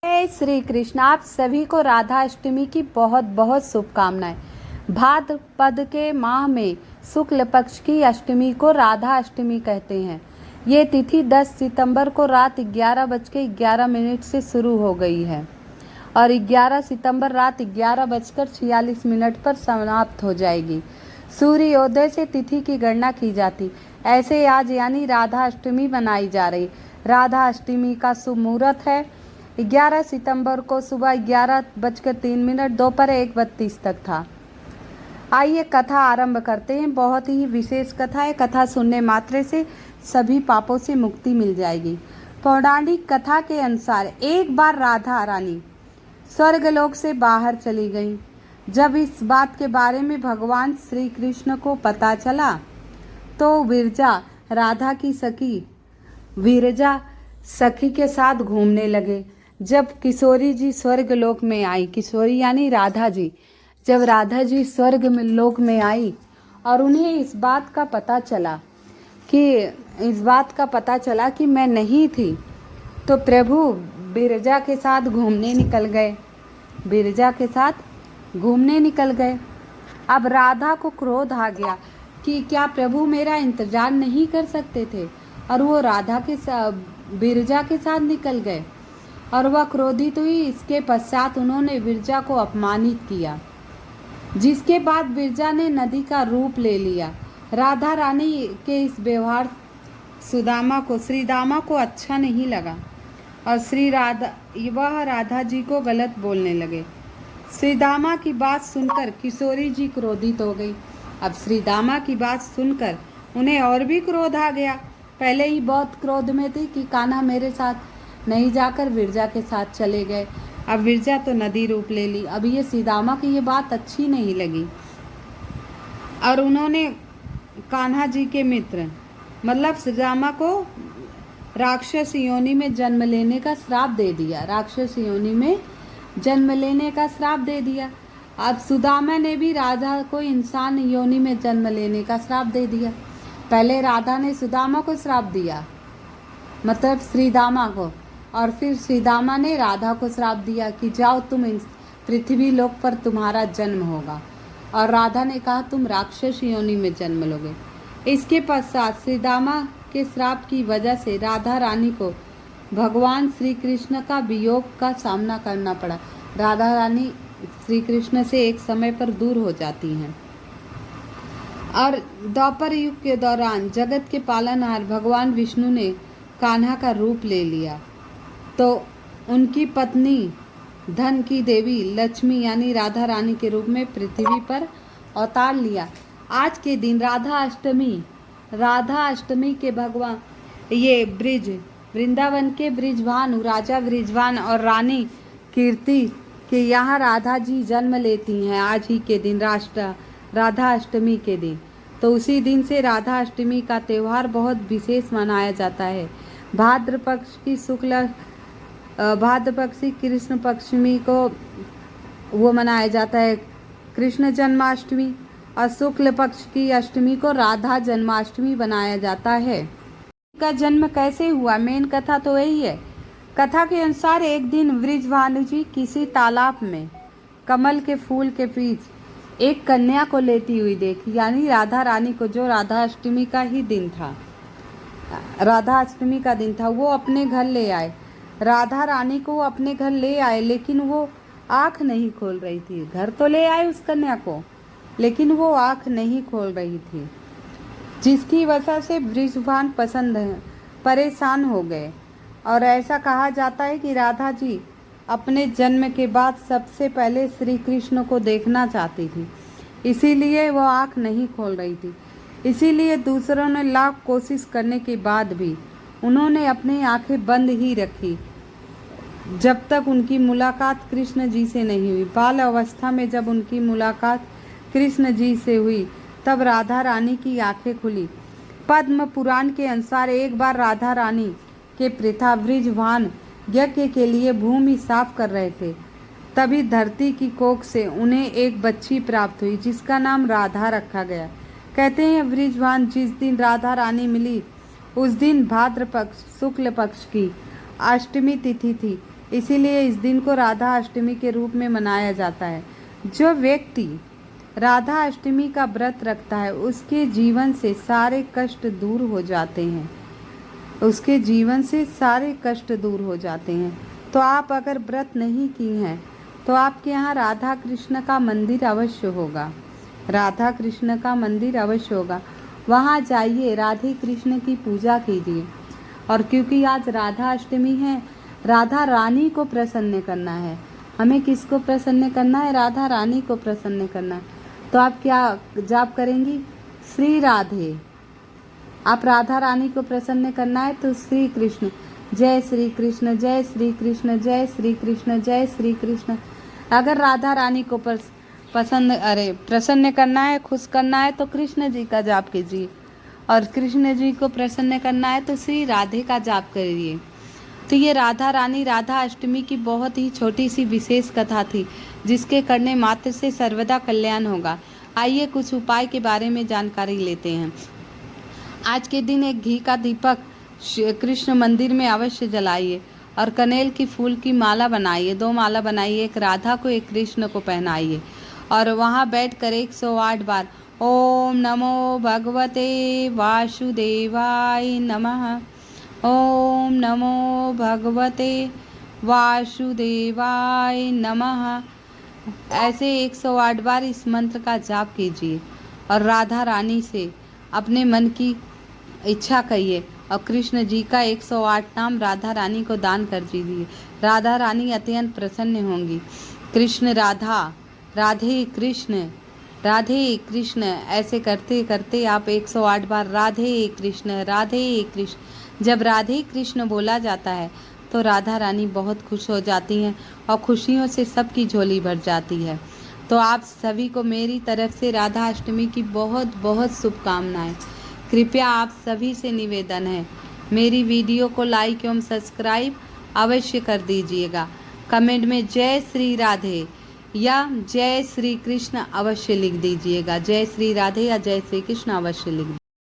जय श्री कृष्ण। आप सभी को राधा अष्टमी की बहुत बहुत शुभकामनाएं। भाद्रपद के माह में शुक्ल पक्ष की अष्टमी को राधा अष्टमी कहते हैं। ये तिथि 10 सितंबर को रात 11:11 से शुरू हो गई है और 11 सितंबर रात 11:46 पर समाप्त हो जाएगी। सूर्योदय से तिथि की गणना की जाती, ऐसे आज यानी राधा अष्टमी मनाई जा रही। राधा अष्टमी का शुभ मुहूर्त है 11 सितंबर को सुबह 11:03 दोपहर 1:32 तक था। आइए कथा आरंभ करते हैं। बहुत ही विशेष कथा है। कथा सुनने मात्र से सभी पापों से मुक्ति मिल जाएगी। पौराणिक कथा के अनुसार एक बार राधा रानी स्वर्गलोक से बाहर चली गई। जब इस बात के बारे में भगवान श्री कृष्ण को पता चला तो विरजा राधा की विरजा सखी के साथ घूमने लगे। जब किशोरी जी स्वर्गलोक में आई, किशोरी यानी राधा जी, जब राधा जी स्वर्ग में लोक में आई और उन्हें इस बात का पता चला कि मैं नहीं थी, तो प्रभु विरजा के साथ घूमने निकल गए। अब राधा को क्रोध आ गया कि क्या प्रभु मेरा इंतजार नहीं कर सकते थे, और वो विरजा के साथ निकल गए और वह क्रोधित हुई। इसके पश्चात उन्होंने विरजा को अपमानित किया, जिसके बाद विरजा ने नदी का रूप ले लिया। राधा रानी के इस व्यवहार श्री दामा को अच्छा नहीं लगा और वह राधा जी को गलत बोलने लगे। श्री दामा की बात सुनकर किशोरी जी क्रोधित हो गई। अब श्री दामा की बात सुनकर उन्हें और भी क्रोध आ गया। पहले ही बहुत क्रोध में थी कि कान्हा मेरे साथ नहीं जाकर विरजा के साथ चले गए। अब विरजा तो नदी रूप ले ली। अब ये श्री दामा की ये बात अच्छी नहीं लगी और उन्होंने कान्हा जी के मित्र मतलब श्री दामा को राक्षस योनि में जन्म लेने का श्राप दे दिया। अब सुदामा ने भी राधा को इंसान योनि में जन्म लेने का श्राप दे दिया। पहले राधा ने सुदामा को श्राप दिया, मतलब श्री दामा को, और फिर श्री दामा ने राधा को श्राप दिया कि जाओ तुम पृथ्वी लोक पर तुम्हारा जन्म होगा, और राधा ने कहा तुम राक्षस योनि में जन्म लोगे। इसके पश्चात श्री दामा के श्राप की वजह से राधा रानी को भगवान श्री कृष्ण का वियोग का सामना करना पड़ा। राधा रानी श्री कृष्ण से एक समय पर दूर हो जाती हैं। और द्वापर युग के दौरान जगत के पालनहार भगवान विष्णु ने कान्हा का रूप ले लिया, तो उनकी पत्नी धन की देवी लक्ष्मी यानी राधा रानी के रूप में पृथ्वी पर अवतार लिया। आज के दिन राधा अष्टमी के भगवान ये वृंदावन के ब्रिजभानु राजा ब्रिजभान और रानी कीर्ति के यहाँ राधा जी जन्म लेती हैं। आज ही के दिन राधा अष्टमी के दिन, तो उसी दिन से राधा अष्टमी का त्यौहार बहुत विशेष मनाया जाता है। भाद्र पक्षी कृष्ण पक्षमी को वो मनाया जाता है कृष्ण जन्माष्टमी, और शुक्ल पक्ष की अष्टमी को राधा जन्माष्टमी बनाया जाता है। का जन्म कैसे हुआ, मेन कथा तो यही है। कथा के अनुसार एक दिन ब्रिजभानु जी किसी तालाब में कमल के फूल के बीच एक कन्या को लेती हुई देखी, यानी राधा रानी को, जो राधा अष्टमी का दिन था। वो अपने घर ले आए, राधा रानी को अपने घर ले आए, लेकिन वो आँख नहीं खोल रही थी। घर तो ले आए उस कन्या को, लेकिन वो आँख नहीं खोल रही थी, जिसकी वजह से ब्रिजभान परेशान हो गए। और ऐसा कहा जाता है कि राधा जी अपने जन्म के बाद सबसे पहले श्री कृष्ण को देखना चाहती थी, इसीलिए वो आँख नहीं खोल रही थी। इसीलिए दूसरों ने लाख कोशिश करने के बाद भी उन्होंने अपनी आंखें बंद ही रखी, जब तक उनकी मुलाकात कृष्ण जी से नहीं हुई। बाल अवस्था में जब उनकी मुलाकात कृष्ण जी से हुई, तब राधा रानी की आंखें खुली। पद्म पुराण के अनुसार एक बार राधा रानी के पिता ब्रिजभान यज्ञ के लिए भूमि साफ कर रहे थे, तभी धरती की कोख से उन्हें एक बच्ची प्राप्त हुई, जिसका नाम राधा रखा गया। कहते हैं ब्रिजभान जिस दिन राधा रानी मिली उस दिन भाद्रपद शुक्ल पक्ष की अष्टमी तिथि थी। इसीलिए इस दिन को राधा अष्टमी के रूप में मनाया जाता है। जो व्यक्ति राधा अष्टमी का व्रत रखता है उसके जीवन से सारे कष्ट दूर हो जाते हैं, उसके जीवन से सारे कष्ट दूर हो जाते हैं। तो आप अगर व्रत नहीं की हैं तो आपके यहाँ राधा कृष्ण का मंदिर अवश्य होगा, राधा कृष्ण का मंदिर अवश्य होगा। वहाँ जाइए, राधे कृष्ण की पूजा कीजिए। और क्योंकि आज राधा अष्टमी है, राधा रानी को प्रसन्न करना है। हमें किसको प्रसन्न करना है? राधा रानी को प्रसन्न करना है। तो आप क्या जाप करेंगी? श्री राधे। आप राधा रानी को प्रसन्न करना है तो श्री कृष्ण, जय श्री कृष्ण, जय श्री कृष्ण, जय श्री कृष्ण, जय श्री कृष्ण। अगर राधा रानी को प्रसन्न करना है, खुश करना है तो कृष्ण जी का जाप कीजिए, और कृष्ण जी को प्रसन्न करना है तो श्री राधे का जाप करिए। तो ये राधा रानी राधा अष्टमी की बहुत ही छोटी सी विशेष कथा थी, जिसके करने मात्र से सर्वदा कल्याण होगा। आइए कुछ उपाय के बारे में जानकारी लेते हैं। आज के दिन एक घी का दीपक कृष्ण मंदिर में अवश्य जलाइए, और कनेल की फूल की माला बनाइए, 2 माला बनाइए, एक राधा को एक कृष्ण को पहनाइए, और वहाँ बैठकर 108 बार ओम नमो भगवते वासुदेवाय नमः, ओम नमो भगवते वासुदेवाय नमः, ऐसे 108 बार इस मंत्र का जाप कीजिए। और राधा रानी से अपने मन की इच्छा कहिए, और कृष्ण जी का 108 नाम राधा रानी को दान कर दीजिए। राधा रानी अत्यंत प्रसन्न होंगी। कृष्ण राधा, राधे कृष्ण, राधे कृष्ण, ऐसे करते करते आप 108 बार राधे कृष्ण, राधे कृष्ण। जब राधे कृष्ण बोला जाता है तो राधा रानी बहुत खुश हो जाती हैं, और खुशियों से सबकी झोली भर जाती है। तो आप सभी को मेरी तरफ से राधा अष्टमी की बहुत बहुत शुभकामनाएं। कृपया आप सभी से निवेदन है, मेरी वीडियो को लाइक एवं सब्सक्राइब अवश्य कर दीजिएगा। कमेंट में जय श्री राधे या जय श्री कृष्ण अवश्य लिख दीजिएगा। जय श्री राधे या जय श्री कृष्ण अवश्य लिख